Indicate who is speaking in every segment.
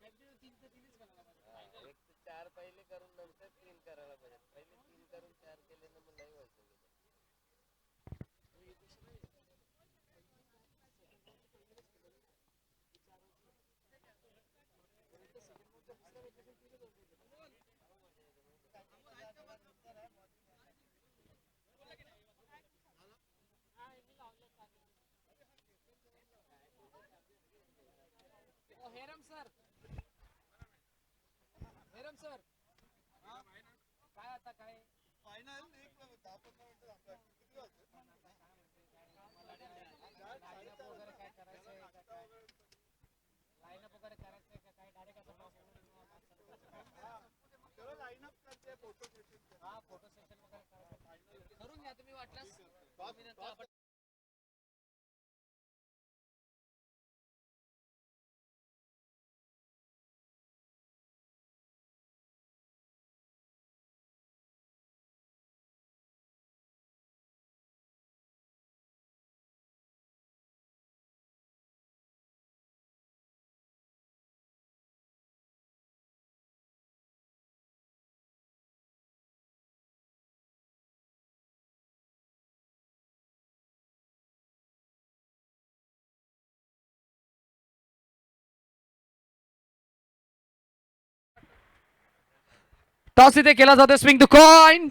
Speaker 1: एक तर चार पहिले करून नंतर तीन करायला पाहिजे. पहिले तीन करून चार केले ना मग नाही व्हायचं.
Speaker 2: हेरम सर, हेरम सर, काय आता काय फायनल एक 10-15 मिनिटं लाईनअप वगैरे काय करायचंय का काय? लाईनअप वगैरे करायचंय का काय? डायरेक्ट आता लाईनअप करते फोटो सेशन. हा फोटो सेशन वगैरे करायचं करून घ्या तुम्ही वाटल्यास. टॉस इथे केला जातो. Swing the coin.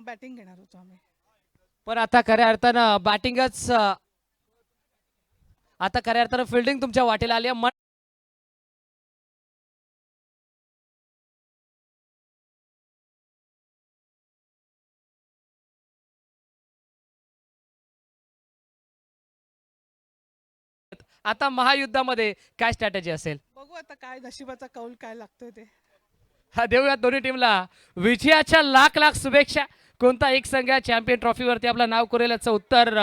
Speaker 3: बॅटिंग घेणार होतो आम्ही.
Speaker 2: पण आता खऱ्या अर्थानं बॅटिंगच आता खऱ्या अर्थानं फिल्डिंग तुमच्या वाटेला आली आहे. आता महायुद्धामध्ये काय स्ट्रॅटेजी असेल?
Speaker 3: बघू आता काय नशिबाचा कौल काय लागतोय ते.
Speaker 2: हा देऊयात दोन्ही टीमला विजयाच्या लाख लाख शुभेच्छा. कोणता एक संघ चॅम्पियन ट्रॉफीवरती आपलं नाव करेल याचं उत्तर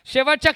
Speaker 2: शेवटच्या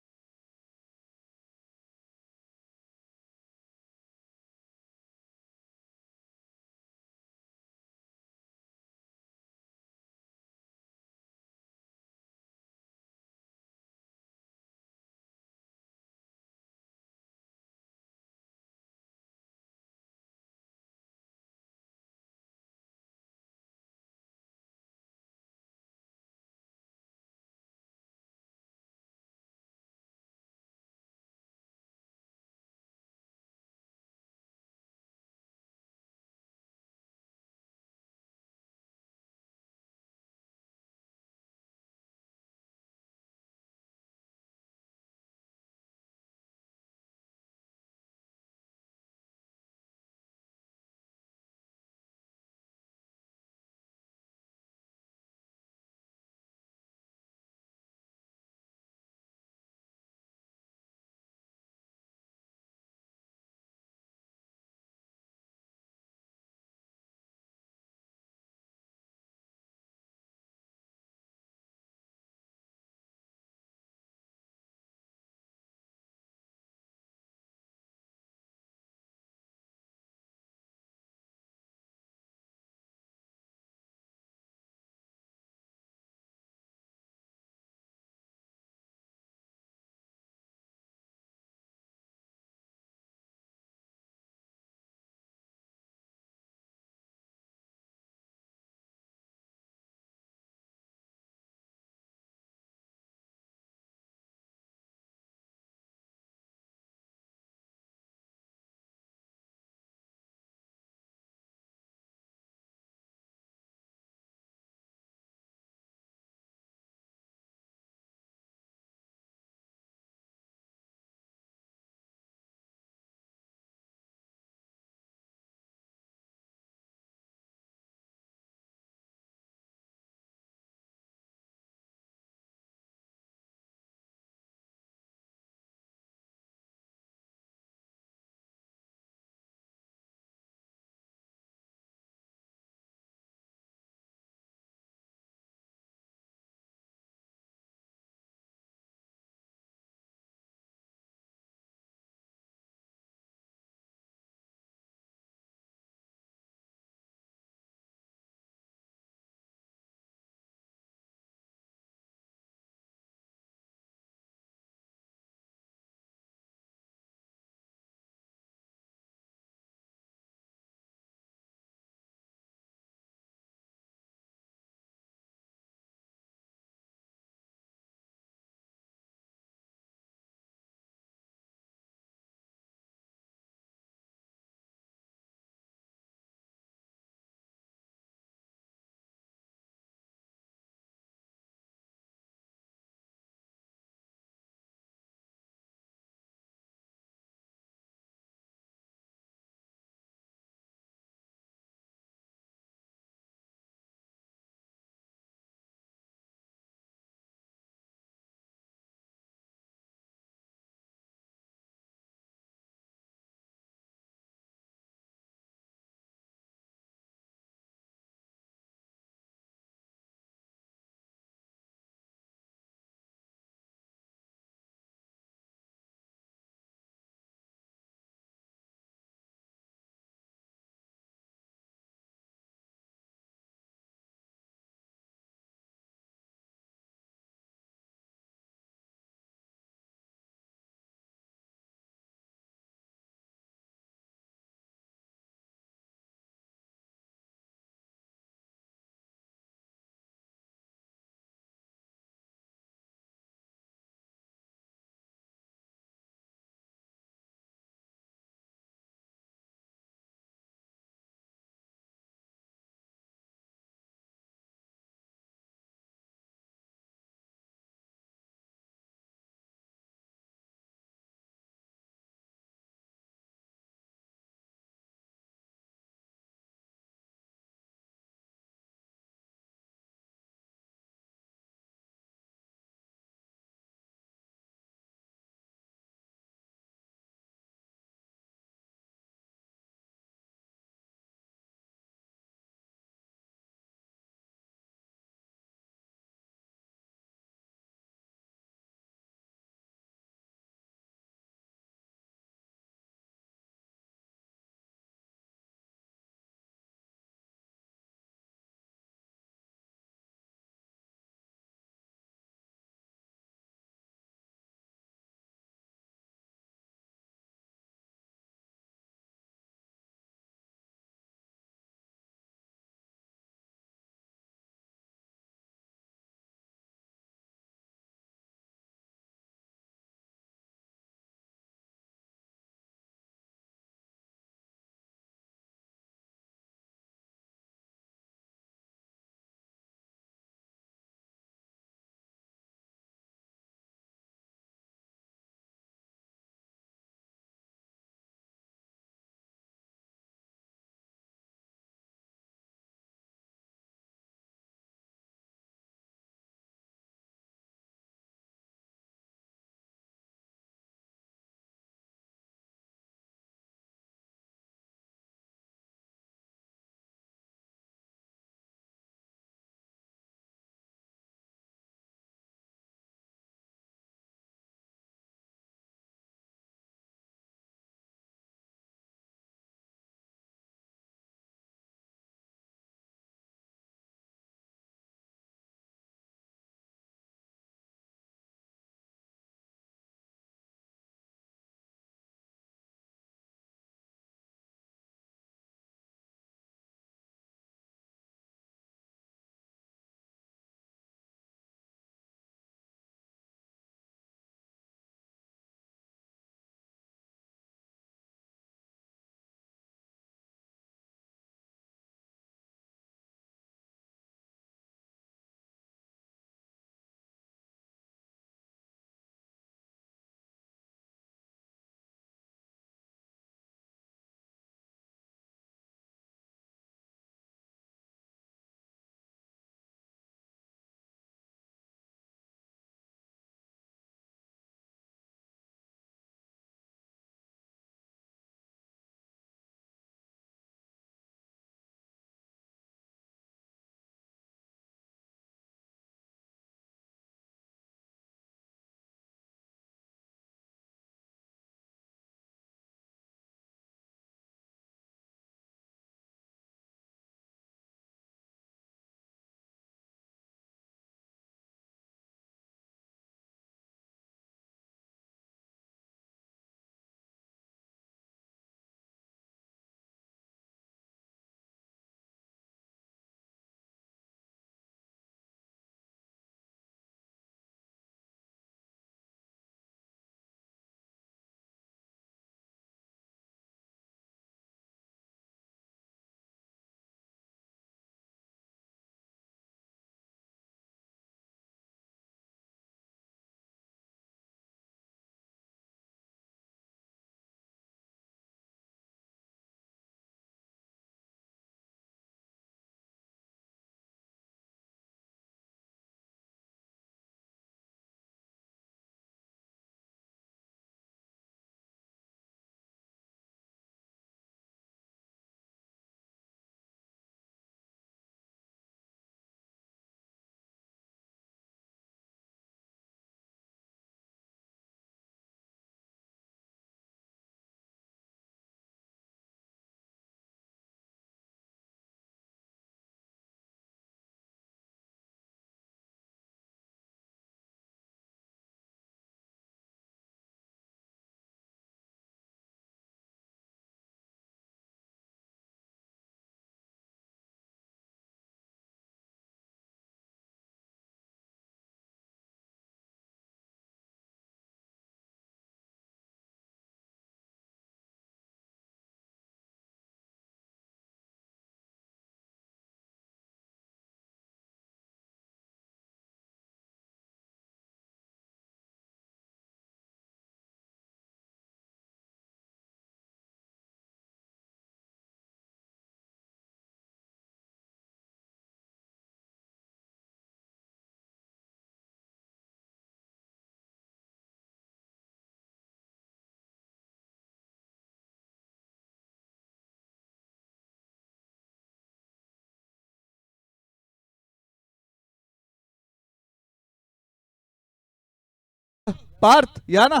Speaker 4: पार्थ या ना.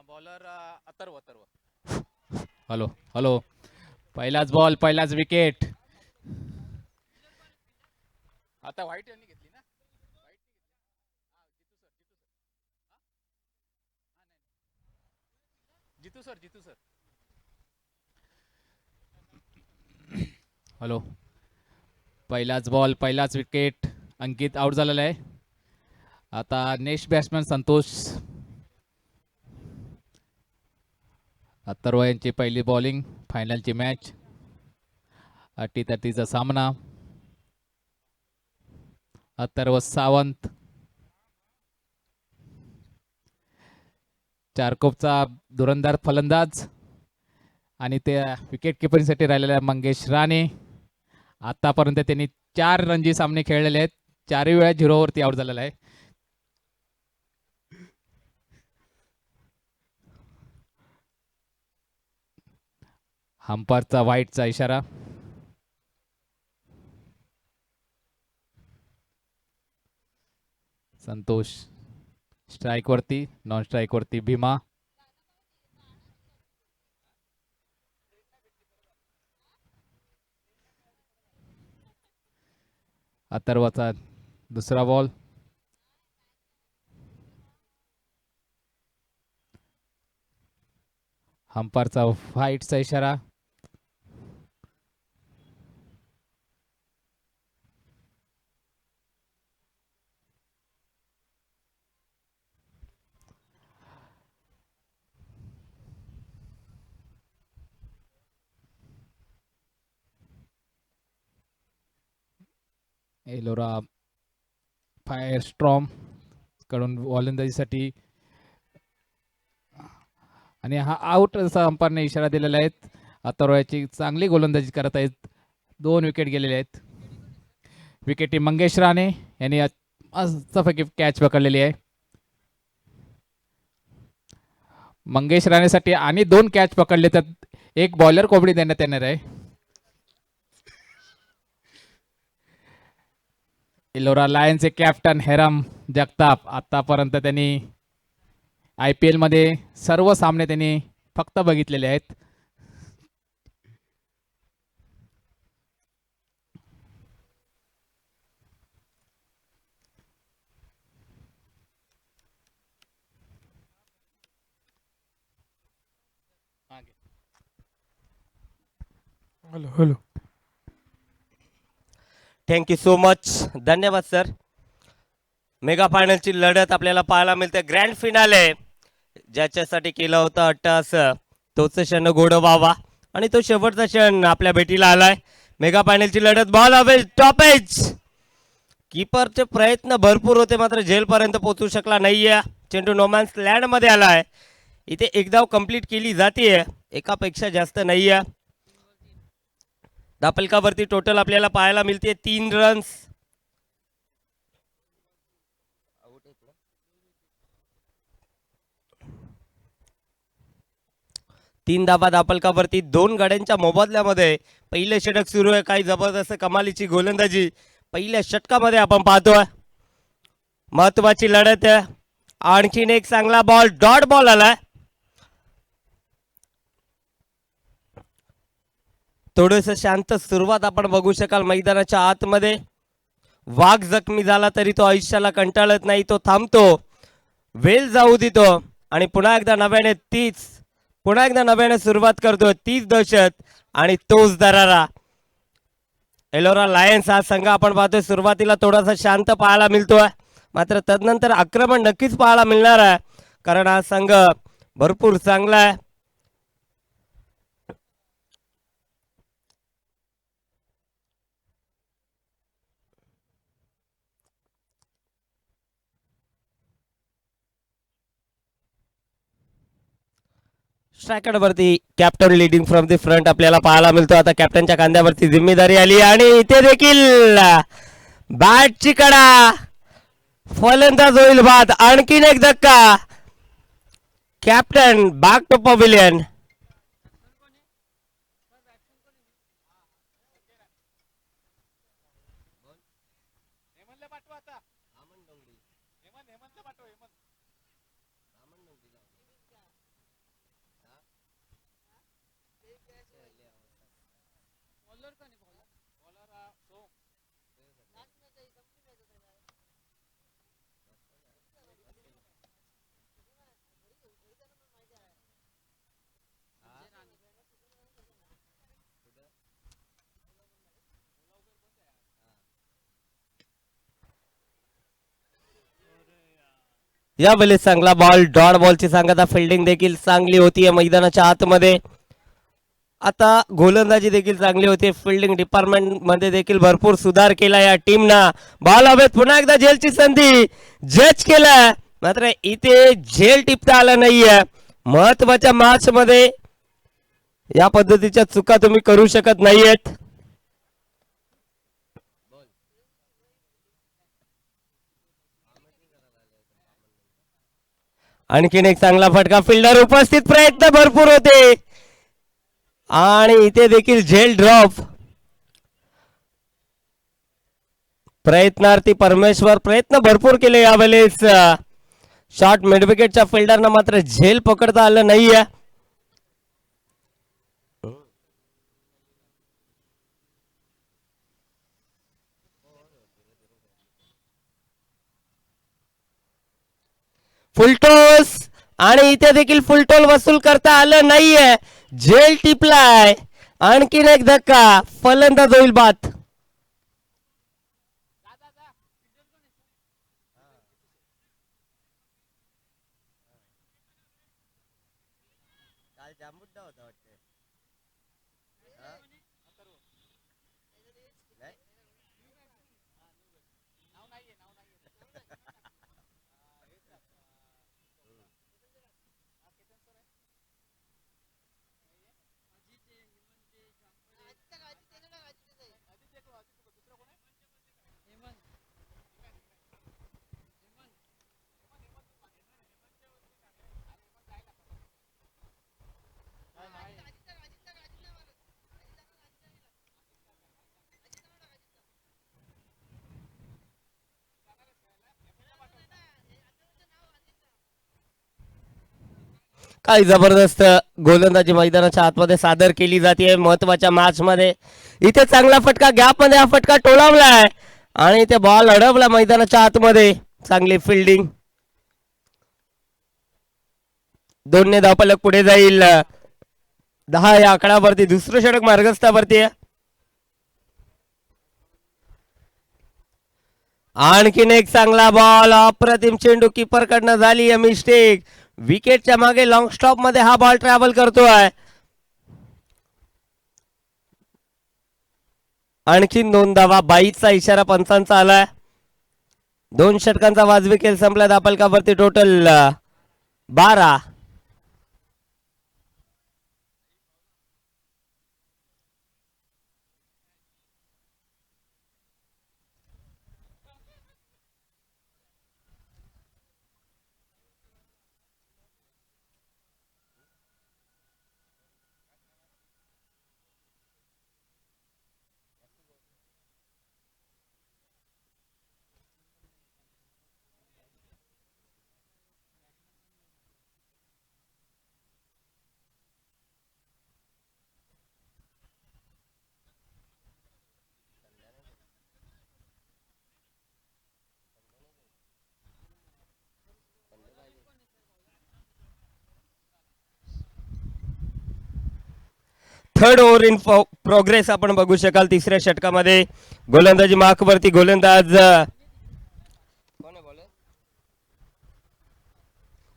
Speaker 4: Bowler Atharva Atharva.
Speaker 2: Hello hello, पहिलाच बॉल पहिलाच विकेट.
Speaker 4: आता व्हाईट यांनी घेतली ना. जितू सर जितू सर.
Speaker 2: हॅलो, पहिलाच बॉल पहिलाच विकेट. अंकित आउट झालेला आहे. आता नेक्स्ट बॅट्समॅन संतोष. अथर्व यांची पहिली बॉलिंग, फायनलची मॅच, अटीतटीचा सामना. अथर्व सावंत चारकोपचा धुरंधार फलंदाज आणि त्या विकेट किपरिंगसाठी राहिलेला मंगेश राणे. आतापर्यंत त्यांनी 4 रणजी सामने खेळलेले आहेत. 4 वेळा 0 वरती आउट झालेला आहे. हंपारचा व्हाईटचा इशारा. संतोष स्ट्राइक वरती, नॉन स्ट्राइक वरती भीमा. अथर्वचा दुसरा बॉल. हंपारचा व्हाईटचा इशारा. एलोरा फायर स्ट्रॉम कडून गोलंदाजीसाठी आणि हा आउट असा अंपायरने इशारा दिलेला आहे. अथर्व याची चांगली गोलंदाजी करत आहेत. 2 विकेट गेलेले आहेत. विकेटी मंगेश राणे यांनी मस्तपैकी कॅच पकडलेली आहे. मंगेश राणेसाठी आणि 2 कॅच पकडले तर एक बॉलर कोबडी देण्यात येणार आहे. एलोरा लायन्सचे कॅप्टन हेराम जगताप. आतापर्यंत त्यांनी IPL मध्ये सर्व सामने त्यांनी फक्त बघितलेले आहेत.
Speaker 3: Hello hello.
Speaker 1: Thank you so much. धन्यवाद सर. मेगा फायनलची लढत आपल्याला पाहायला मिळते. ग्रँड फिनाले ज्याच्यासाठी केला होता अट्टास तोच क्षण गोड व्हावा आणि तो शेवटचा क्षण आपल्या भेटीला आलाय. मेगा फायनलची लढत, बॉल अवे टॉपेज. कीपरचे प्रयत्न भरपूर होते मात्र झेलपर्यंत पोहोचू शकला नाहीये. चेंडू नोमॅन्स लँड मध्ये आलाय. इथे एक धाव कंप्लीट केली जाते, एकापेक्षा जास्त नाहीये. धापलकावरती टोटल आपल्याला पाहायला मिळते 3 रन्स. 3 धाबा धापलकावरती. 2 गाड्यांच्या मोबदल्यामध्ये पहिले षटक सुरू आहे. काही जबरदस्त कमालीची गोलंदाजी पहिल्या षटकामध्ये आपण पाहतोय. महत्वाची लढत आहे. आणखीन एक चांगला बॉल, डॉट बॉल आलाय. थोडस शांत सुरुवात आपण बघू शकाल मैदानाच्या आतमध्ये. वाघ जखमी झाला तरी तो आयुष्याला कंटाळत नाही, तो थांबतो, वेल जाऊ देतो आणि पुन्हा एकदा नव्याने सुरुवात करतो. तीच दहशत आणि तोच दरारा. एलोरा लायन्स हा संघ आपण पाहतोय सुरुवातीला थोडासा शांत पाहायला मिळतोय, मात्र तदनंतर आक्रमण नक्कीच पाहायला मिळणार आहे, कारण हा संघ भरपूर चांगला आहे. स्ट्रायकर वरती captain leading from the front आपल्याला पाहायला मिळतो. आता कॅप्टनच्या खांद्यावरती जिम्मेदारी आली आणि इथे देखील बॅटची कडा, फलंदाज होईल बाद. आणखीन एक धक्का. Captain back to pavilion. यावेळी चांगला बॉल, डॉट बॉलची सांगता, फिल्डिंग देखील चांगली होती मैदानाच्या आतमध्ये. आता गोलंदाजी देखील चांगली होती. फिल्डिंग डिपार्टमेंट मध्ये देखील भरपूर सुधार केला या टीमना. बॉल हवेत, पुन्हा एकदा झेलची संधी, जज केला, मात्र इथे झेल टिपता आला नाहीये. महत्वाच्या मॅच मध्ये या पद्धतीच्या चुका तुम्ही करू शकत नाहीयेत. आणखीन एक चांगला फटका, फिल्डर उपस्थित, प्रयत्न भरपूर होते आणि इथे देखील झेल ड्रॉप. प्रयत्नार्थी परमेश्वर प्रयत्न भरपूर केले यावेळेस. शॉर्ट मिडविकेटच्या फिल्डरना मात्र झेल पकडता आलं नाहीये. फुलटॉस आणि इथे देखील फुलटॉल वसूल करता आलं नाहीये. झेल टिपलाय. आणखीन एक धक्का, फलंदाज होईल बाद. काही जबरदस्त गोलंदाजी मैदानाच्या आतमध्ये सादर केली जाते महत्वाच्या मॅच मध्ये. इथे चांगला फटका, गॅप मध्ये हा फटका टोलावलाय आणि इथे बॉल अडवला मैदानाच्या आतमध्ये. चांगली फिल्डिंग. 2 ने धावफलक पुढे जाईल. 10 या आकड्यावरती दुसरं षटक मार्गस्थावरती आहे. आणखीन एक चांगला बॉल, अप्रतिम चेंडू, कीपर कडनं झाली आहे मिस्टेक. विकेटच्या मागे लॉंग स्टॉप मध्ये हा बॉल ट्रॅव्हल करतोय. आणखीन 2 धावा, 22चा इशारा पंचांचा आलाय. 2 षटकांचा वाजवी खेळ संपला. धावफलकावरती total 12. Third over in progress आपण बघू शकाल. तिसऱ्या षटकामध्ये गोलंदाजी मार्कवरती गोलंदाज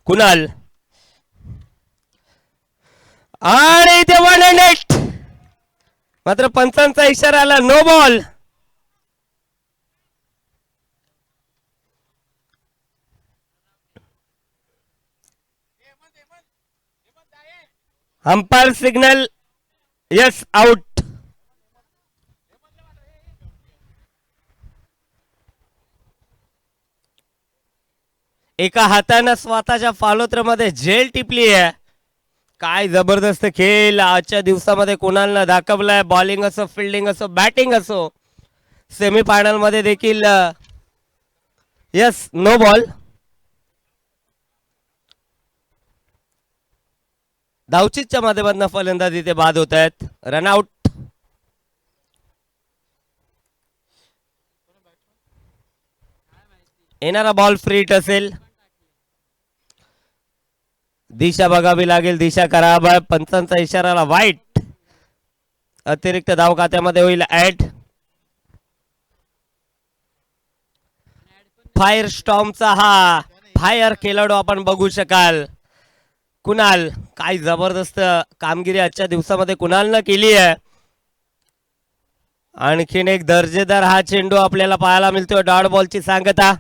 Speaker 1: कुणाल आणि इथे 1 and 8. मात्र पंचांचा इशारा आला, no ball. Umpire signal, yes, out. एका हाताने स्वतःच्या फालोत्रमध्ये झेल टिपली आहे. काय जबरदस्त खेळ आजच्या दिवसामध्ये कुणालनं दाखवलाय. बॉलिंग असो, फिल्डिंग असो, बॅटिंग असो. सेमीफायनल मध्ये देखील यस, नो बॉल. धावचीतच्या माध्यमातून फलंदाजी ते बाद होत आहेत. रनआउट. येणारा बॉल फ्रीट असेल. दिशा बघावी लागेल, दिशा खराब आहे. पंचांचा इशाराला वाईट. अतिरिक्त धाव खात्यामध्ये होईल ऍड. फायर स्टॉर्मचा हा फायर खेळाडू आपण बघू शकाल. कुणाल, काय जबरदस्त कामगिरी आजच्या दिवसामध्ये कुणालनं केली आहे. आणखीन एक दर्जेदार हा चेंडू आपल्याला पाहायला मिळतोय. डॉट बॉलची सांगता.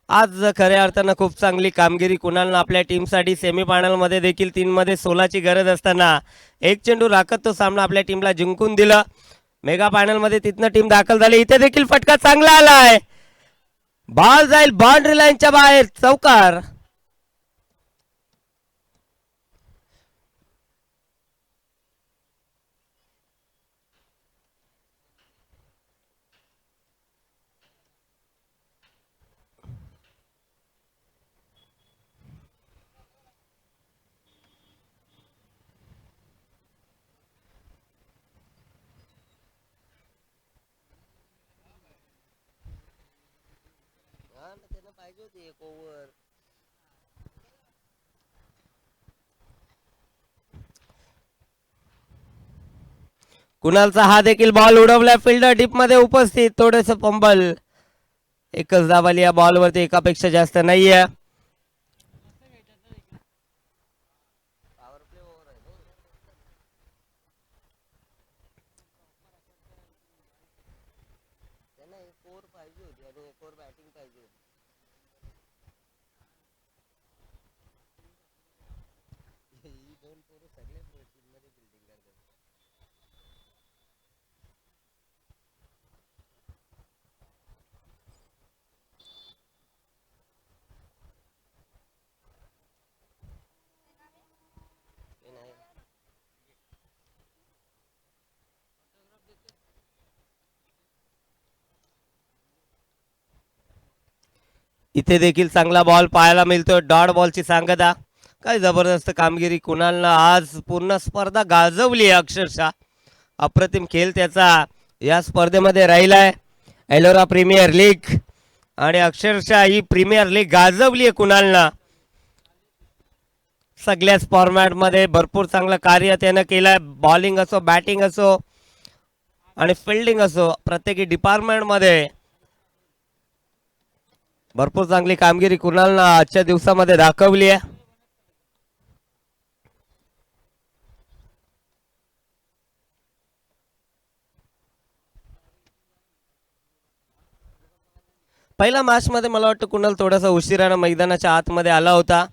Speaker 1: आज खऱ्या अर्थानं खूप चांगली कामगिरी कुणालनं आपल्या टीमसाठी सेमीफायनल मध्ये देखील 3 मध्ये 16ची गरज असताना एक चेंडू राखत तो सामना आपल्या टीमला जिंकून दिला. मेगा फायनल मध्ये तिथनं टीम दाखल झाली. इथे देखील फटका चांगला आलाय. बॉल जाईल बाउंड्री लाईनच्या बाहेर. चौकार. कुणालचा हा देखील बॉल उडवला. फिल्डर डीप मध्ये उपस्थित. थोडस पंबल. एकच धाव आली या बॉल वरती, एकापेक्षा जास्त नाहीये. इथे देखील चांगला बॉल पाहायला मिळतोय. डॉट बॉलची सांगता. काय जबरदस्त कामगिरी कुणालनं आज पूर्ण स्पर्धा गाजवली आहे. अक्षरशः अप्रतिम खेळ त्याचा या स्पर्धेमध्ये राहिलाय. एलोरा प्रीमियर लीग आणि अक्षरशः ही प्रीमियर लीग गाजवली आहे कुणालनं. सगळ्याच फॉर्मॅट मध्ये भरपूर चांगलं कार्य त्यानं केलंय. बॉलिंग असो, बॅटिंग असो आणि फिल्डिंग असो, प्रत्येकी डिपार्टमेंट मध्ये भरपूर चांगली कामगिरी कुणालनं आजच्या दिवसामध्ये दाखवली आहे. पहिल्या मॅच मध्ये मला वाटतं कुणाल थोडासा उशिरानं मैदानाच्या आतमध्ये आला होता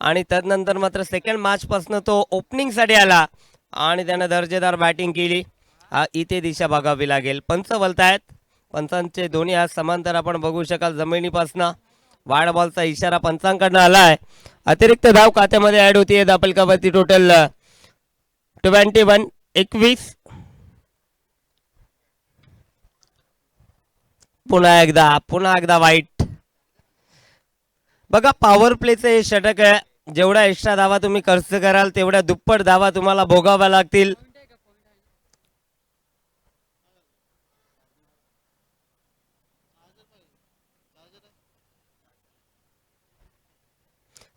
Speaker 1: आणि त्यानंतर मात्र सेकंड मॅच पासून तो ओपनिंग साठी आला आणि त्यानं दर्जेदार बॅटिंग केली. इथे दिशा बघावी लागेल. पंच बोलतायत. पंचांचे दोन्ही आज समांतर आपण बघू शकाल. जमिनीपासनं वाढ बॉलचा इशारा पंचांकडनं आलाय. अतिरिक्त धाव खात्यामध्ये ऍड होतीये. दापलकावरती टोटल 21. पुन्हा एकदा वाईट. बघा पॉवर प्लेचं हे षटक आहे. जेवढा एक्स्ट्रा धावा तुम्ही खर्च कराल तेवढ्या दुप्पट धावा तुम्हाला भोगाव्या लागतील.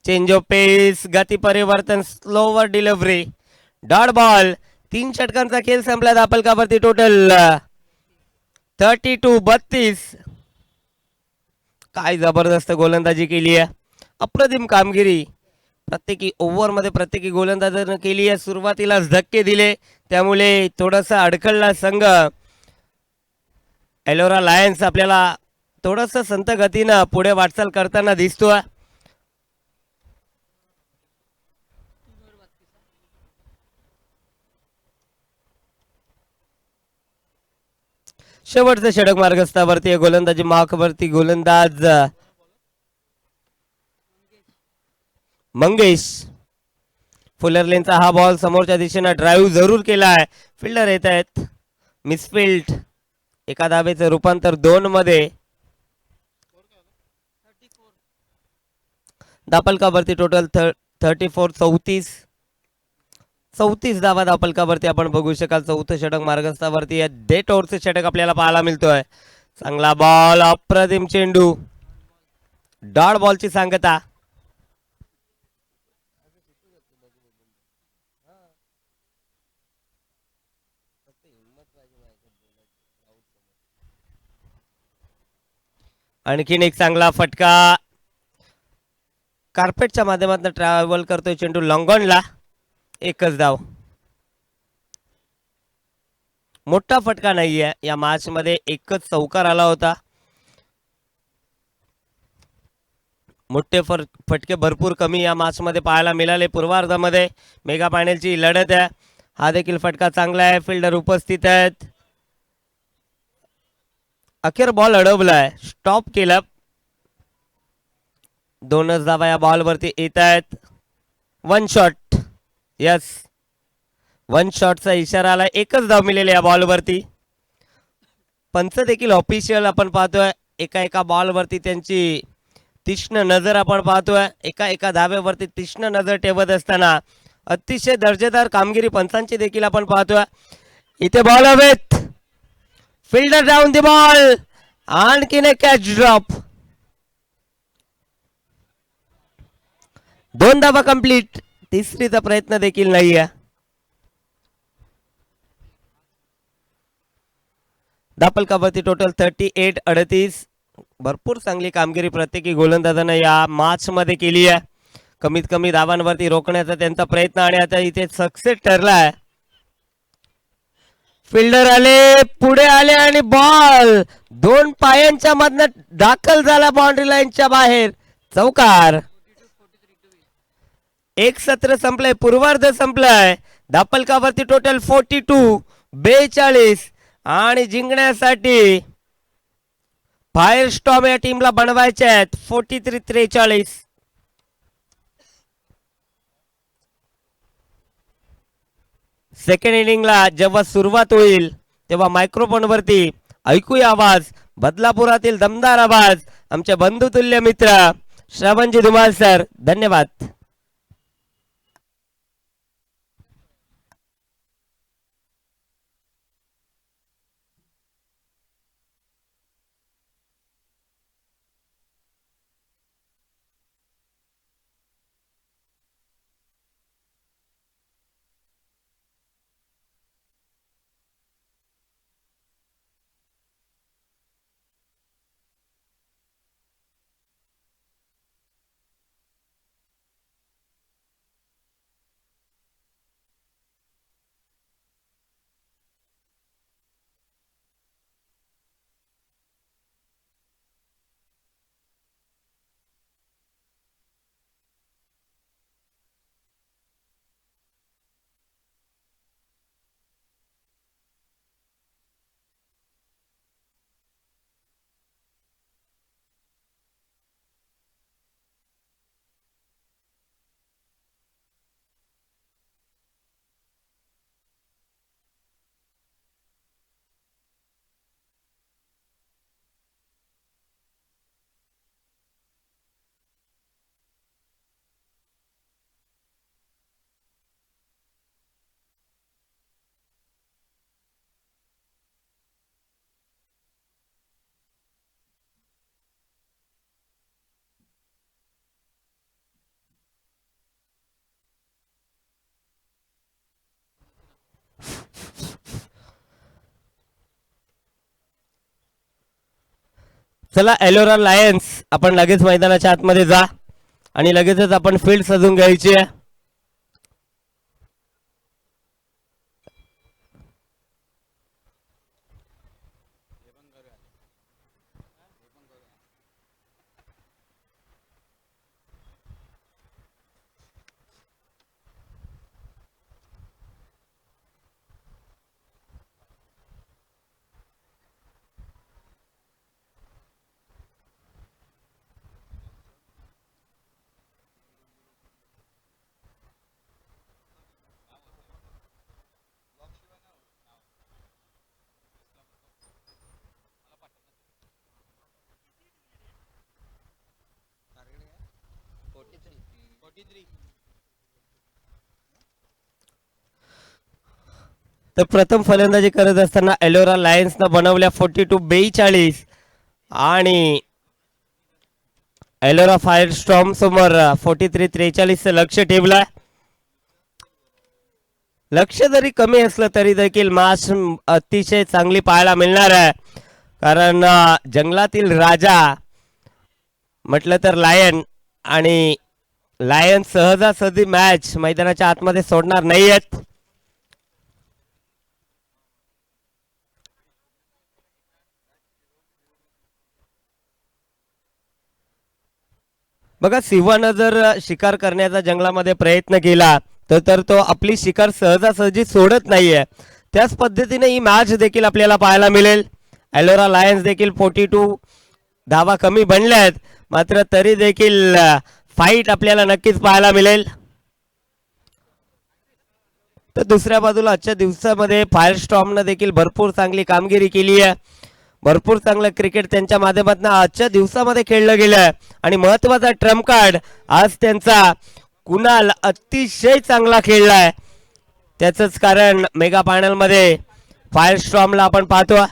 Speaker 1: चेंज ऑफ पेस, गती परिवर्तन, स्लोवर डिलिव्हरी. Dot ball. 3 षटकांचा खेळ संपला. दापलकावरती टोटल 32. काय जबरदस्त गोलंदाजी केली आहे. अप्रतिम कामगिरी प्रत्येकी ओव्हर मध्ये प्रत्येकी गोलंदाजानं केली आहे. सुरुवातीलाच धक्के दिले त्यामुळे थोडासा अडखळला संघ एलोरा लायन्स आपल्याला थोडस संत गतीनं पुढे वाटचाल करताना दिसतोय. शेवटचं षटक मार्गस्थावरती गोलंदाजी मार्कवरती गोलंदाज मंगेश फुलरलेनचा हा बॉल समोरच्या दिशेनं ड्राईव्ह जरूर केला आहे. फिल्डर येत आहेत. मिसफिल्ड. एका धावेचं रूपांतर 2 मध्ये. दापलकावरती टोटल 34. 34 धावा धापलकावरती आपण बघू शकाल. चौथं षटक मार्गस्थावरती आहे. डेट ओव्हरचं षटक आपल्याला पाहायला मिळतोय. चांगला बॉल, अप्रतिम चेंडू, डॉट बॉलची सांगता. आणखीन एक चांगला फटका, कार्पेटच्या माध्यमातून ट्रॅव्हल करतोय चेंडू लॉंगॉनला. एकच धाव. मोठा फटका नाहीये या मॅच मध्ये, एकच चौकार आला होता. मोठे फटके भरपूर कमी या मॅच मध्ये पाहायला मिळाले. पूर्वार्धामध्ये मेगा फायनलची लढत आहे. हा देखील फटका चांगला आहे. फिल्डर उपस्थित आहेत. अखेर बॉल अडवलाय, स्टॉप केलं. दोनच धावा या बॉल वरती येत आहेत. वन शॉट, यस, वन शॉटचा इशारा आला. एकच धाव मिळेल या बॉल वरती. पंच देखील ऑफिशियल आपण पाहतोय. एका एका बॉल वरती त्यांची तीक्ष्ण नजर आपण पाहतोय. एका एका धाव्यावरती तीक्ष्ण नजर ठेवत असताना अतिशय दर्जेदार कामगिरी पंचांची देखील आपण पाहतोय. इथे बॉल हवेत, फिल्डर डाऊन दी बॉल, आणखीन एक कॅच ड्रॉप. 2 धावा कंप्लीट. तिसरीचा प्रयत्न देखील नाहीये. धापलकावरती टोटल 38 38. भरपूर चांगली कामगिरी प्रत्येकी गोलंदाजानं या मॅच मध्ये केली आहे. कमीत कमी धावांवरती रोखण्याचा त्यांचा प्रयत्न आणि आता इथे सक्सेस ठरलाय. फिल्डर आले, पुढे आले आणि बॉल 2 पायांच्या मधनं दाखल झाला बाउंड्री लाईनच्या बाहेर. चौकार. एक सत्र संपलंय, पूर्वार्ध संपलंय. धापलकावरती टोटल 42 42 आणि जिंकण्यासाठी फायर स्टॉर्म या टीमला बनवायचे आहेत 43 43. सेकंड इनिंगला जेव्हा सुरुवात होईल तेव्हा मायक्रोफोन वरती ऐकूया आवाज, बदलापुरातील दमदार आवाज, आमचे बंधुतुल्य मित्र श्रवणजी धुमाल सर. धन्यवाद. चला एलोरा लायन्स, आपण लगेच मैदानाच्या आतमध्ये जा आणि लगेचच आपण फील्ड सजून घ्यायची आहे. तर प्रथम फलंदाजी करत असताना एलोरा लायन्सनं बनवल्या 42-42 आणि एलोरा फायर स्टॉर्म समोर 43-43 लक्ष ठेवलं. लक्ष जरी कमी असलं तरी देखील मॅच अतिशय चांगली पाहायला मिळणार आहे. कारण जंगलातील राजा म्हटलं तर लायन आणि लायन सहजासहजी मॅच मैदानाच्या आतमध्ये सोडणार नाहीयेत. बघा सिंहानं जर शिकार करण्याचा जंगलामध्ये प्रयत्न केला तर तो आपली शिकार सहजासहजी सोडत नाहीये. त्याच पद्धतीने ही मॅच देखील आपल्याला पाहायला मिळेल. एलोरा लायन्स देखील 42 धावा कमी बनल्या आहेत, मात्र तरी देखील फाईट आपल्याला नक्कीच पाहायला मिळेल. तर दुसऱ्या बाजूला आजच्या दिवसामध्ये फायर स्टॉर्मनं देखील भरपूर चांगली कामगिरी केली आहे. भरपूर चांगलं क्रिकेट त्यांच्या माध्यमातून आजच्या दिवसामध्ये खेळलं गेलं आहे आणि महत्वाचा ट्रम्प कार्ड आज त्यांचा कुणाल अतिशय चांगला खेळलाय. त्याचंच कारण मेगा फायनल मध्ये फायर स्टॉर्मला आपण पाहतो.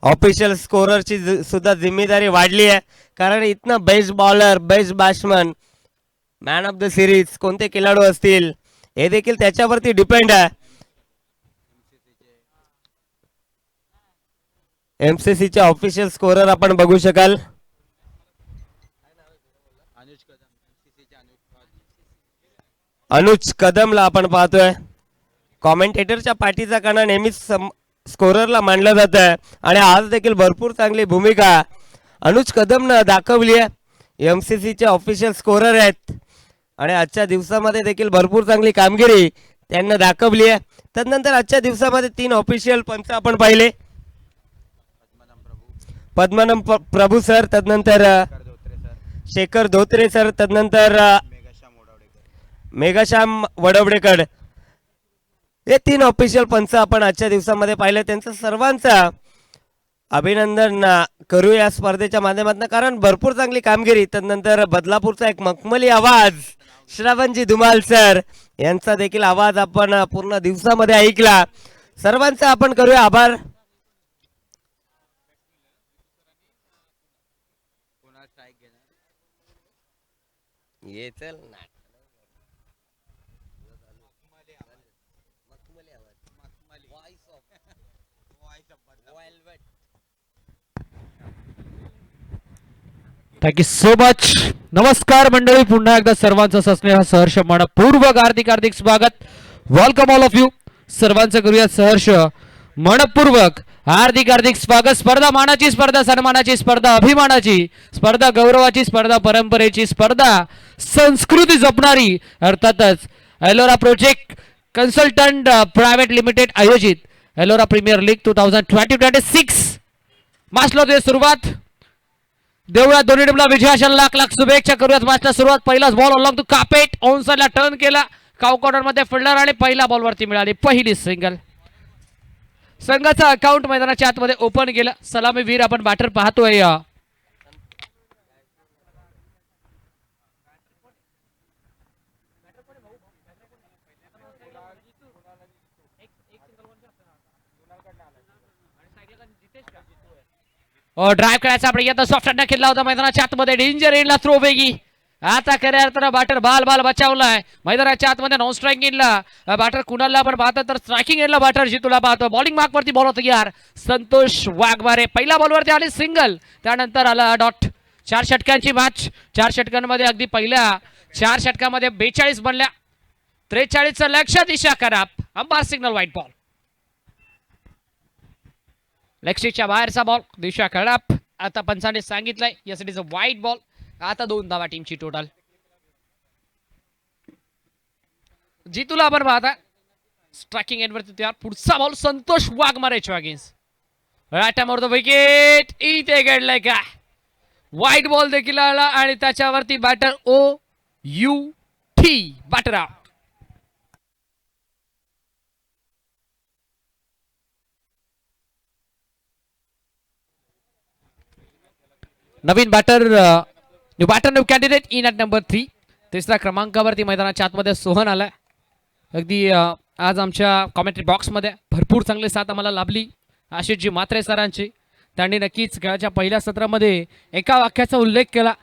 Speaker 1: ऑफिशियल स्कोररची सुद्धा जिम्मेदारी वाढली आहे, कारण इथनं best bowler, best batsman, man of the series कोणते खेळाडू असतील हे देखील त्याच्यावरती डिपेंड आहे. एमसीसीचे ऑफिशियल स्कोरर आपण बघू शकाल. अनुज कदमला आपण पाहतोय. कॉमेंटेटरच्या पाठीचा कणा नेहमीच स्कोररला मानलं जातं आणि आज देखील भरपूर चांगली भूमिका अनुज कदमनं दाखवली आहे. एमसीसीचे ऑफिशियल स्कोरर आहेत आणि आजच्या दिवसामध्ये देखील भरपूर चांगली कामगिरी त्यांना दाखवली आहे. त्यानंतर आजच्या दिवसामध्ये 3 ऑफिशियल पंच आपण पाहिले. पद्मनम प्रभू सर, तदनंतर शेखर धोत्रे सर, तदनंतर मेघाश्याम वडवडेकर, हे 3 ऑफिशियल पंच आपण आजच्या दिवसामध्ये पाहिले. त्यांचं सर्वांचं अभिनंदन करू या स्पर्धेच्या माध्यमातून, कारण भरपूर चांगली कामगिरी. तदनंतर बदलापूरचा एक मखमली आवाज श्रावणजी धुमाल सर यांचा देखील आवाज आपण पूर्ण दिवसामध्ये ऐकला. सर्वांचा आपण करूया आभार. ये चल ना.
Speaker 5: Thank you so much. नमस्कार मंडळी, पुन्हा एकदा सर्वांचं सस्नेह सहर्ष मनपूर्वक हार्दिक हार्दिक स्वागत. Welcome all of you. सर्वांचं करूया सहर्ष मनपूर्वक हार्दिक हार्दिक स्वागत. स्पर्धा मानाची, स्पर्धा सन्मानाची, स्पर्धा अभिमानाची, स्पर्धा गौरवाची, स्पर्धा परंपरेची, स्पर्धा संस्कृती जपणारी, अर्थातच Ellora project consultant private limited आयोजित एलोरा प्रीमियर लीग 2020-26 मॅचला होते सुरुवात. देवळा दोन्ही टीमला विजयाच्या लाख लाख शुभेच्छा. करूयात मॅचला सुरुवात. पहिलाच ball along to carpet, on साइडला टर्न केला, काउ कॉर्नर मध्ये फिल्डर आणि पहिल्या बॉलवरती मिळाली पहिली सिंगल. संघाचा अकाउंट मैदानाच्या आतमध्ये ओपन केलं. सलामी वीर आपण बॅटर पाहतोय. ड्राईव्ह करायचा प्रयत्न सॉफ्ट हँड खेळला होता मैदानाच्या आतमध्ये. डेंजर एंडला थ्रो वेगी. आता खऱ्या अर्थानं बॅटर बाल बचावलाय मैदानाच्या आतमध्ये. नॉन स्ट्राईक एंडला बॅटर कुणाला आपण पाहतो, तर स्ट्रायकिंग एंडला बॅटर जितूला पाहतो. बॉलिंग मार्क वरती बॉल होता यार संतोष वाघमारे. पहिल्या बॉलवरती आली सिंगल, त्यानंतर आला डॉट. 4 षटकांची मॅच. 4 षटकांमध्ये अगदी पहिल्या 4 षटकामध्ये 42 बनल्या. 43चं लक्ष, दिशा खराब. Umpire signal white ball. लेगस्टिकच्या बाहेरचा बॉल, दिशा खराब. आता पंचाने सांगितलंय यासाठी व्हाईट बॉल. आता 2 धावा टीमची टोटल. जितूला आपण पाहता स्ट्रायकिंग एंडवरती तयार. पुढचा बॉल संतोष वाघमारेच्या अगेन्स्ट. राटामोर विकेट इथे घडलाय का. व्हाईट बॉल देखील आला आणि त्याच्यावरती बॅटर OUT बॅटर आउट. नवीन batter new batter new candidate in at number 3. तिसऱ्या क्रमांकावरती मैदानाच्या आतमध्ये सोहन आलाय. अगदी आज आमच्या कॉमेंट्री बॉक्समध्ये भरपूर चांगली साथ आम्हाला लाभली आशिषजी म्हात्रे सरांची. त्यांनी नक्कीच खेळाच्या पहिल्या सत्रामध्ये एका वाक्याचा उल्लेख केला,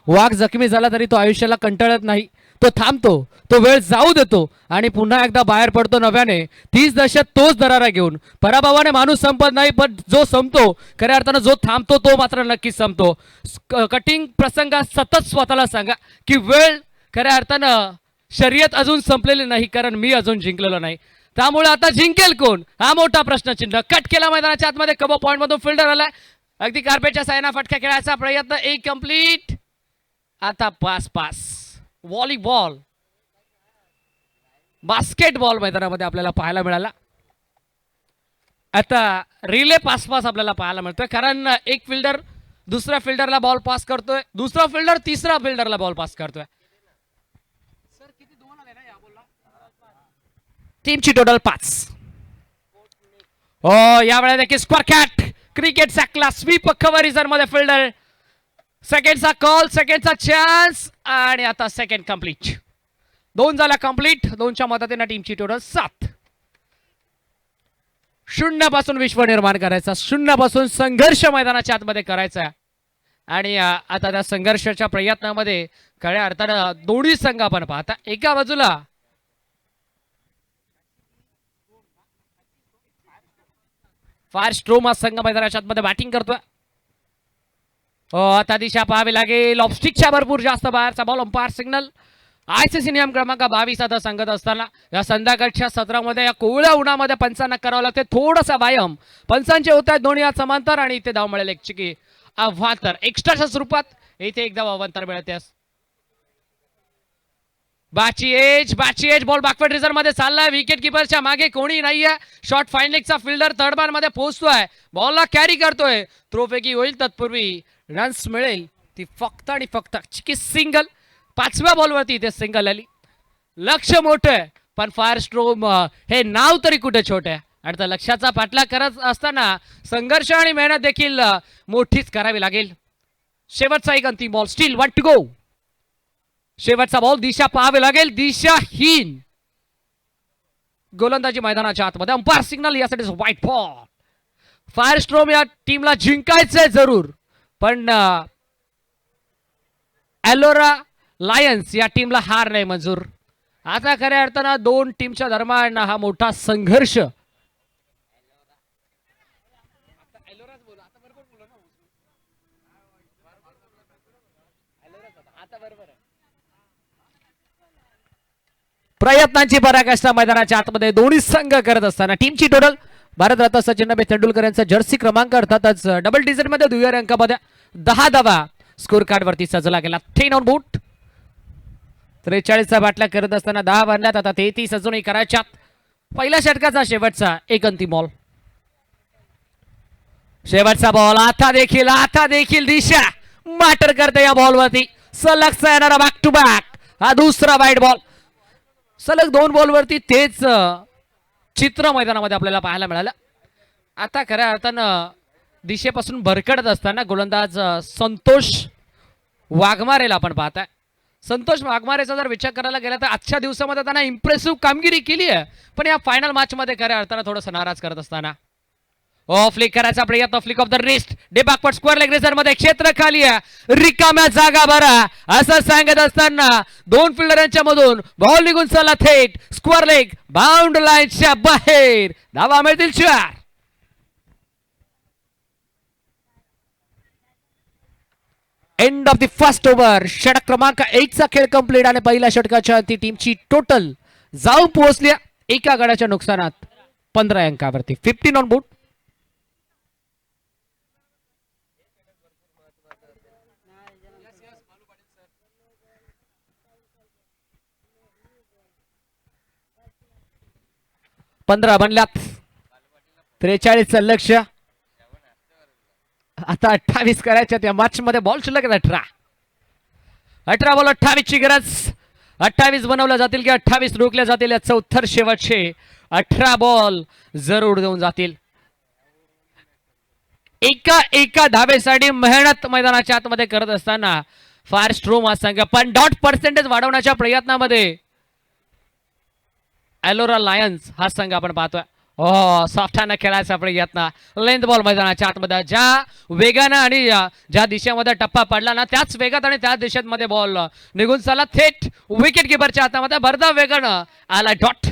Speaker 5: वाघ जखमी झाला तरी तो आयुष्याला कंटाळत नाही, तो थांबतो, तो वेळ जाऊ देतो आणि पुन्हा एकदा बाहेर पडतो नव्याने. 30 दशक तोच दरारा घेऊन. पराभवाने माणूस संपत नाही, पण जो संपतो खऱ्या अर्थानं जो थांबतो तो मात्र नक्कीच संपतो. कटिंग प्रसंगात सतत स्वतःला सांगा की वेळ खऱ्या अर्थानं शर्यत अजून संपलेली नाही, कारण मी अजून जिंकलेलो नाही. त्यामुळे आता जिंकेल कोण हा मोठा प्रश्नचिन्ह. कट केला मैदानाच्या आतमध्ये, कबो पॉइंट मधून फिल्डर आलाय. अगदी कार्पेटच्या सायना फटका खेळायचा प्रयत्न, एक कंप्लीट. आता पास व्हॉलीबॉल बास्केटबॉल मैदानामध्ये आपल्याला पाहायला मिळाला. आता रिले पास आपल्याला पाहायला मिळतोय, कारण एक फिल्डर दुसऱ्या फिल्डरला बॉल पास करतोय, दुसरा फिल्डर तिसऱ्या फिल्डरला बॉल पास करतोय. टीमची टोटल 5. यावेळेला देखील स्क्वेअर कॅट क्रिकेटचा क्लास स्वीप कव्हरिजन मध्ये फिल्डर. सेकंडचा कॉल, सेकंडचा चान्स आणि आता सेकंड कंप्लीट. 2 झाला कंप्लीट. 2च्या मदतीने टीमची टोटल 7. 0 पासून विश्व निर्माण करायचा, 0 पासून संघर्ष मैदानाच्या आतमध्ये करायचा. आणि आता त्या संघर्षाच्या प्रयत्नामध्ये खऱ्या अर्थानं दोन्ही संघ आपण पाहता. एका बाजूला फायर स्ट्रोम संघ मैदानाच्या आतमध्ये बॅटिंग करतोय. आता दिशा पाहावी लागेल. ऑफस्टिकच्या भरपूर जास्त बाहेरचा बॉल. Umpire signal. ICC नियम क्रमांक 22 आता सांगत असताना या संध्याकाळच्या सत्रामध्ये या कोवळ्या उन्हामध्ये पंचांना करावं लागते थोडासा व्यायाम. पंचांचे होत आहेत दोन्ही हात समांतर आणि इथे धाव मिळेल एक चिकी अवांतर एक्स्ट्राच्या स्वरूपात. इथे एकदा अवांतर मिळते. बाची एज बॉल बॅकवर्ड रिझर्व मध्ये चाललाय. विकेट किपरच्या मागे कोणी नाहीये. शॉर्ट फाईनलेगचा फिल्डर थर्ड बार मध्ये पोहोचतोय, बॉलला कॅरी करतोय. थ्रोपैकी होईल तत्पूर्वी रन्स मिळेल ती फक्त आणि फक्त चिकी सिंगल. 5व्या बॉलवरती इथे सिंगल आली. लक्ष मोठं आहे, पण फायर स्ट्रोम हे नाव तरी कुठे छोटे आहे. आणि त्या लक्ष्याचा पाठलाग करत असताना संघर्ष आणि मेहनत देखील मोठीच करावी लागेल. शेवटचा एक अंतिम बॉल. स्टील 1 टू गो. शेवटचा बॉल. दिशा पाहावी लागेल, दिशाहीन गोलंदाजी मैदानाच्या आतमध्ये. अंपायर सिग्नल यासाठी व्हाईट बॉल. फायर स्ट्रोम या टीमला जिंकायचंय जरूर, पण एलोरा लायन्स या टीमला हार नाही मंजूर. आता खऱ्या अर्थानं 2 टीमच्या दरम्यान हा मोठा संघर्ष. प्रयत्नांची पराकाष्ठा मैदानाच्या आतमध्ये दोन्ही संघ करत असताना टीमची टोटल भारतरत्न सचिनभाई तेंडुलकर यांचा जर्सी क्रमांक अर्थातच डबल डिजिट मध्ये 2व्या अंकामध्ये 10 धावा स्कोर कार्ड वरती सजला गेला. 10 ऑन बोट. 43चा बाटला करत असताना 10 बनल्यात. आता 33 अजूनही करायच्यात. पहिल्या षटकाचा शेवटचा एक अंतिम बॉल. शेवटचा बॉल. आता देखील दिशा मॅटर करते या बॉलवरती. सलगचा येणारा बॅक टू बॅक हा दुसरा वाईट बॉल. सलग 2 बॉलवरती तेच चित्र मैदानामध्ये आपल्याला पाहायला मिळालं. आता खऱ्या अर्थानं दिशेपासून भरकटत असताना गोलंदाज संतोष वाघमारेला आपण पाहताय. संतोष वाघमारेचा जर विचार करायला गेला तर आजच्या दिवसामध्ये त्यांना इम्प्रेसिव्ह कामगिरी केली आहे, पण या फायनल मॅच मध्ये खऱ्या अर्थानं थोडंसं नाराज करत असताना फ्लिक करायचा प्रयत्न. Flick of the wrist. Day backward square leg razor मध्ये क्षेत्र खाली आहे, रिकाम्या जागा भरा असं सांगत असताना 2 फिल्डरांच्या मधून बॉल निघून चला थेट स्क्वेअर लेग बाउंड लाईनच्या बाहेर. धावा मिळतील 4. End of the first over. षटक क्रमांक 1 चा खेळ कंप्लीट आणि पहिल्या षटकाच्या ती टीमची टोटल जाऊन पोहोचली एका गड्याच्या नुकसानात 15 अंकावरती. 15 ऑन बोर्ड. पंधरा बनल्यात. 43चं लक्ष. आता 28 करायच्या त्या मॅच मध्ये. बॉल शिल्लक 18 बॉल 28 ची गरज. 28 बनवल्या जातील की 28 रोखल्या जातील याचं उत्तर शेवटचे 18 बॉल जरूर देऊन जातील. एका धावेसाठी मेहनत मैदानाच्या आतमध्ये करत असताना फायर स्ट्रोम हा संघ, पण डॉट पर्सेंटेज वाढवण्याच्या प्रयत्नामध्ये एलोरा लायन्स हा संघ आपण पाहतोय. हो, सॉफ्टानं खेळायचा प्रयत्न, लेंथ बॉल मैदानाच्या आतमध्ये, ज्या वेगानं आणि ज्या दिशेमध्ये टप्पा पडला ना त्याच वेगात आणि त्याच दिशेमध्ये बॉल निघून चालला थेट विकेट किपरच्या हातामध्ये. भरधाव वेगानं आला डॉट.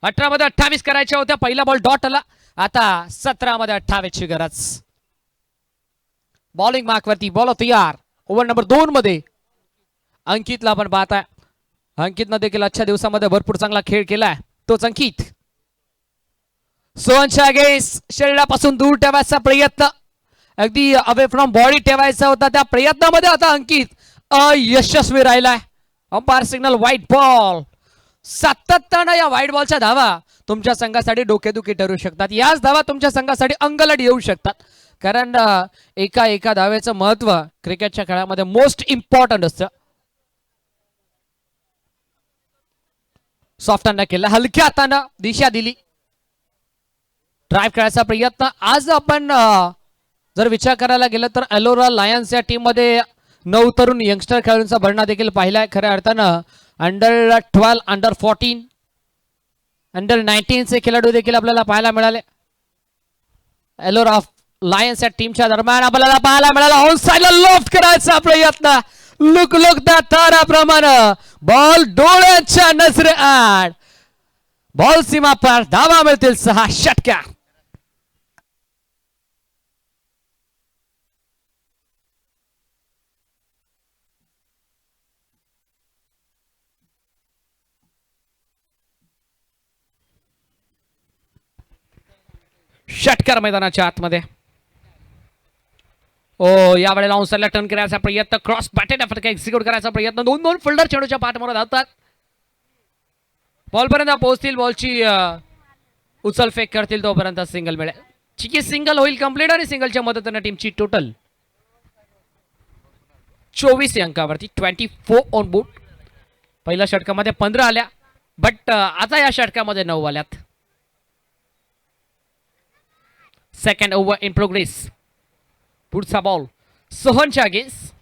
Speaker 5: 18 मध्ये 28 करायच्या होत्या, पहिला बॉल डॉट आला. आता 17 मध्ये 28 ची गरज. बॉलिंग मार्कवरती बॉल तयार. ओव्हर नंबर 2 मध्ये अंकितला आपण पाहताय. अंकितनं देखील आजच्या दिवसामध्ये भरपूर चांगला खेळ केलाय. तोच अंकित सोहनच्या अगेन्स्ट शरीरापासून दूर ठेवायचा प्रयत्न, अगदी अवे फ्रॉम बॉडी ठेवायचा होता, त्या प्रयत्नामध्ये आता अंकित अयशस्वी राहिलाय. Umpire signal white ball. सातत्यानं या व्हाईट बॉलच्या धावा तुमच्या संघासाठी डोकेदुखी ठरू शकतात. याच धावा तुमच्या संघासाठी अंगलट येऊ शकतात, कारण एका एका धावेचं महत्व क्रिकेटच्या खेळामध्ये मोस्ट इम्पॉर्टंट असतं. सॉफ्ट हँड केला, हलक्या हातानं दिशा दिली, ड्राईव्ह खेळायचा प्रयत्न. आज आपण जर विचार करायला गेलं तर एलोरा लायन्स या टीम मध्ये 9 तरुण यंगस्टर खेळाडूंचा भरणा देखील पाहिलाय. खऱ्या अर्थानं अंडर 12, अंडर 14, अंडर 19 चे खेळाडू देखील आपल्याला पाहायला मिळाले. एलोरा लायन्स या टीमच्या दरम्यान आपल्याला पाहायला मिळाला ऑन साइडला लॉफ्ट करायचा प्रयत्न. लुक त्या ताराप्रमाणे बॉल डोळ्यांच्या नजरेआड, बॉल सीमा पार, धावा मिळतील 6 षटक्या. षटकार मैदानाच्या आतमध्ये. ओ, यावेळेला ऑनसाइडला टर्न करायचा प्रयत्न, क्रॉस बॅटेड फटका एक्झिक्यूट करायचा प्रयत्न. 2 फिल्डर चेंडूच्या पाठमागे धावतात, बॉलपर्यंत पोहोचतील, बॉलची उचल फेक करतील, तोपर्यंत सिंगल मिळेल. चिकी सिंगल होईल कंप्लीट आणि सिंगलच्या मदतीने टीमची टोटल 24 अंकावरती 24 ऑन बोर्ड. पहिल्या षटकामध्ये 15 आल्या, बट आता या षटकामध्ये 9 आल्यात. Second over in progress. पुढचा बॉल सोहनच्या अगेन्स्ट.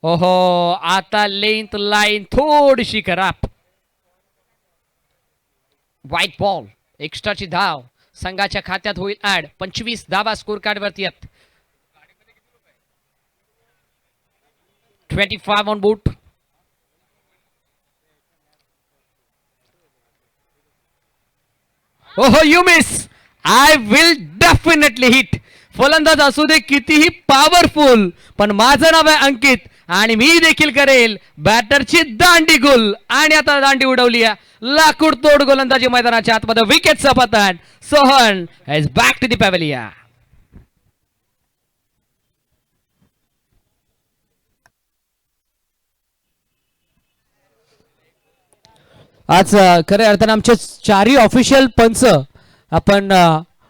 Speaker 5: ओहो, आता लेंथ लाईन थोडीशी खराब. व्हाईट बॉल, एक्स्ट्राची धाव संघाच्या खात्यात होईल ऍड. 25 धावा स्कोर कार्ड वरती आहेत. 25 ऑन बोर्ड. ओहो, you miss. I will definitely hit. फलंदाज असू दे कितीही पॉवरफुल, पण माझं नाव आहे अंकित आणि मी देखील करेल बॅटरची दांडी गुल. आणि आता दांडी उडवली आहे, लाकूड तोड गोलंदाजी मैदानाच्या आतमध्ये. विकेटचा पतन. Sohan is back to the pavilion. आज खऱ्या अर्थानं आमचे 4ही ऑफिशियल पंच आपण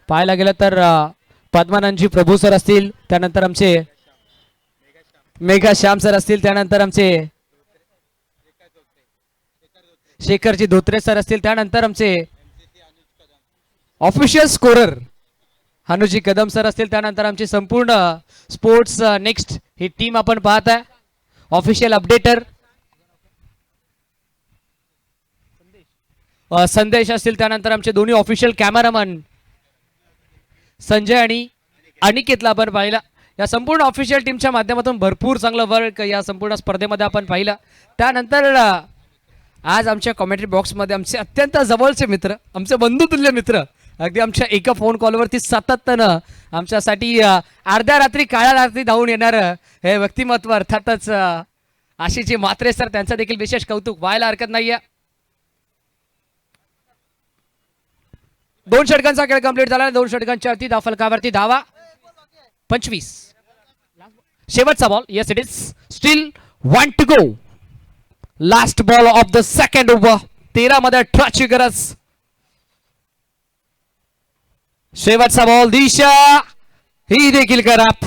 Speaker 5: पाहायला गेलं तर पद्मानंदजी प्रभू सर असतील, त्यानंतर आमचे मेघा श्याम सर असतील, त्यानंतर आमचे शेखरजी धोत्रे सर असतील, त्यानंतर आमचे official scorer Anuji Kadam sir असतील, त्यानंतर आमची संपूर्ण स्पोर्ट्स नेक्स्ट ही टीम आपण पाहत आहे. ऑफिशियल अपडेटर संदेश असतील, त्यानंतर आमचे दोन्ही ऑफिशियल कॅमेरामन संजय आणि अनिकेतला आपण पाहिला. या संपूर्ण ऑफिशियल टीमच्या माध्यमातून भरपूर चांगलं वर्क या संपूर्ण स्पर्धेमध्ये आपण पाहिलं. त्यानंतर आज आमच्या कॉमेंट्री बॉक्समध्ये आमचे अत्यंत जवळचे मित्र, आमचे बंधुतुल्य मित्र, अगदी आमच्या एका फोन कॉलवरती सातत्यानं आमच्यासाठी अर्ध्या रात्री काळ्या रात्री धावून येणारं हे व्यक्तिमत्व अर्थातच आशिषजी म्हात्रे सर, त्यांचं देखील विशेष कौतुक व्हायला हरकत नाहीये. 2 षटकांचा खेळ कंप्लीट झाला. 2 षटकांच्या अति फलकावरती धावा 25. शेवटचा ball. Yes it is still 1 to go. Last ball of the second over. 13 मध्ये 18 ची गरज. शेवटचा बॉल. दिशा ही देखील खराब.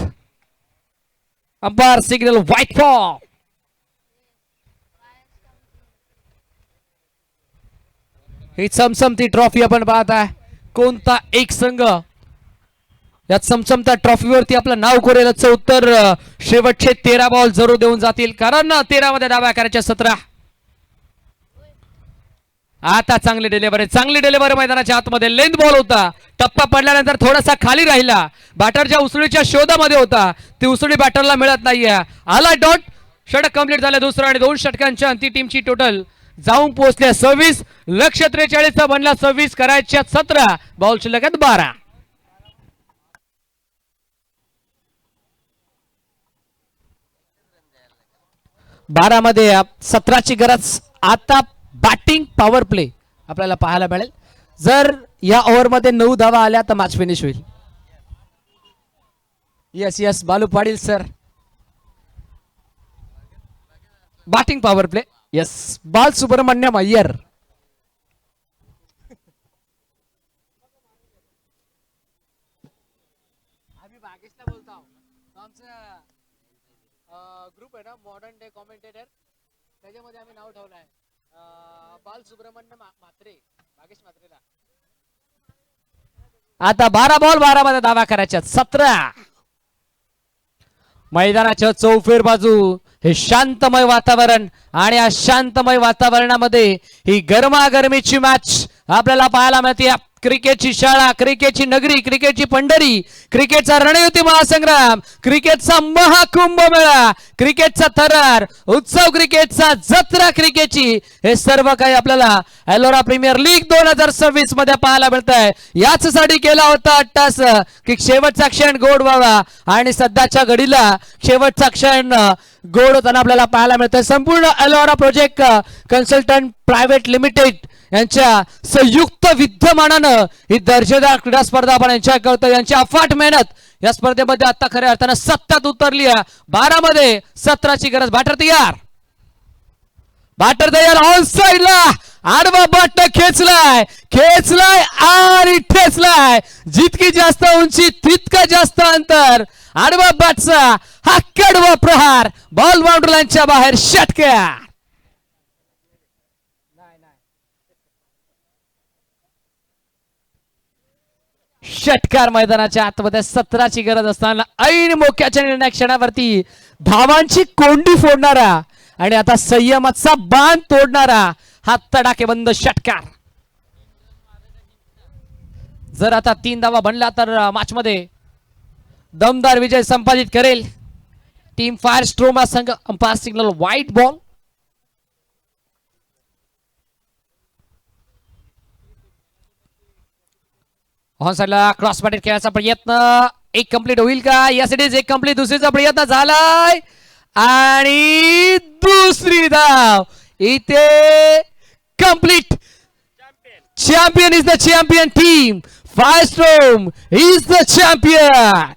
Speaker 5: Umpire signal white ball. ही चमचमती ट्रॉफी आपण पाहत आहे. कोणता एक संघ या चमचमत्या ट्रॉफीवरती आपलं नाव कोरेल उत्तर शेवटचे 13 बॉल जरूर देऊन जातील, कारण 13 मध्ये धावा करायच्या 17. आता चांगली डिलिव्हरी मैदानाच्या आतमध्ये लेंथ बॉल होता. टप्पा पडल्यानंतर थोडासा खाली राहिला. बॅटरच्या उसळीच्या शोधामध्ये होता, ती उसळी बॅटरला मिळत नाहीये. आला डॉट, षटक कंप्लीट झालं दुसरं आणि 2 षटकांच्या अंती टीमची टोटल जाऊन पोहोचल्या 26. लक्ष 43 चा बनला 26, करायच्या 17, बॉल शिल्लक आहेत 12.
Speaker 2: मध्ये 17ची गरज. आता बॅटिंग पॉवर प्ले आपल्याला पाहायला मिळेल. जर या ओव्हरमध्ये 9 धावा आल्या तर मॅच फिनिश होईल. Yes Balu Patil sir. Batting power play. Yes, Bal Subramaniam Iyer.
Speaker 5: Group आहे ना मॉडर्न डे कॉमेंटेटर, त्याच्यामध्ये आम्ही नाव ठेवलंय बाल सुब्रमण्यम म्हात्रे, भागेश म्हात्रेला.
Speaker 2: आता 12 बॉल 12 मध्ये धावा करायच्या 17. मैदानाच्या चौफेर बाजू हे शांतमय वातावरण आणि या शांतमय वातावरणामध्ये ही गरमागरमीची मॅच आपल्याला पाहायला मिळते. क्रिकेटची शाळा, क्रिकेटची नगरी, क्रिकेटची पंढरी, क्रिकेटचा रणयुती महासंग्राम, क्रिकेटचा महाकुंभ मेळा, क्रिकेटचा थरार उत्सव, क्रिकेटचा जत्रा क्रिकेटची, हे सर्व काही आपल्याला एलोरा प्रीमियर लीग 2026 मध्ये पाहायला मिळत आहे. याचसाठी केला होता अट्टास की शेवटचा क्षण गोड व्हावा आणि सध्याच्या घडीला शेवटचा क्षण गोड होताना आपल्याला पाहायला मिळतं. संपूर्ण Ellora project consultant private limited यांच्या संयुक्त विद्यमानानं ही दर्जेदार क्रीडा स्पर्धा आपण एन्जॉय करतो. यांची अफाट मेहनत या स्पर्धेमध्ये आता खऱ्या अर्थानं सत्तात उतरली आहे. 12 मध्ये 17ची गरज. बॅटर तयार ऑन साइडला आडवा बट खेचलाय आणि ठेचलाय. जितकी जास्त उंची तितका जास्त अंतर. आडवा बॅटचा हा कडवा प्रहार बॉल बाउंड्री लाईनच्या बाहेर. षटकार. षटकार मैदानाच्या आतमध्ये 17ची गरज असताना ऐन मोक्याच्या निर्णय क्षणावरती धावांची कोंडी फोडणारा आणि आता संयमाचा बांध तोडणारा हा तडाखेबंद षटकार. जर आता 3 धावा बनला तर मॅच मध्ये दमदार विजय संपादित करेल टीम फायर स्ट्रोमा संघ. Umpire signal white ball. On साइडला क्रॉस बॅटेड खेळायचा प्रयत्न. एक कंप्लीट होईल का? Yes it is. एक कंप्लीट. दुसरीचा प्रयत्न झालाय आणि दुसरी धाव इथे complete. Champion is the champion team. Firestorm is the champion.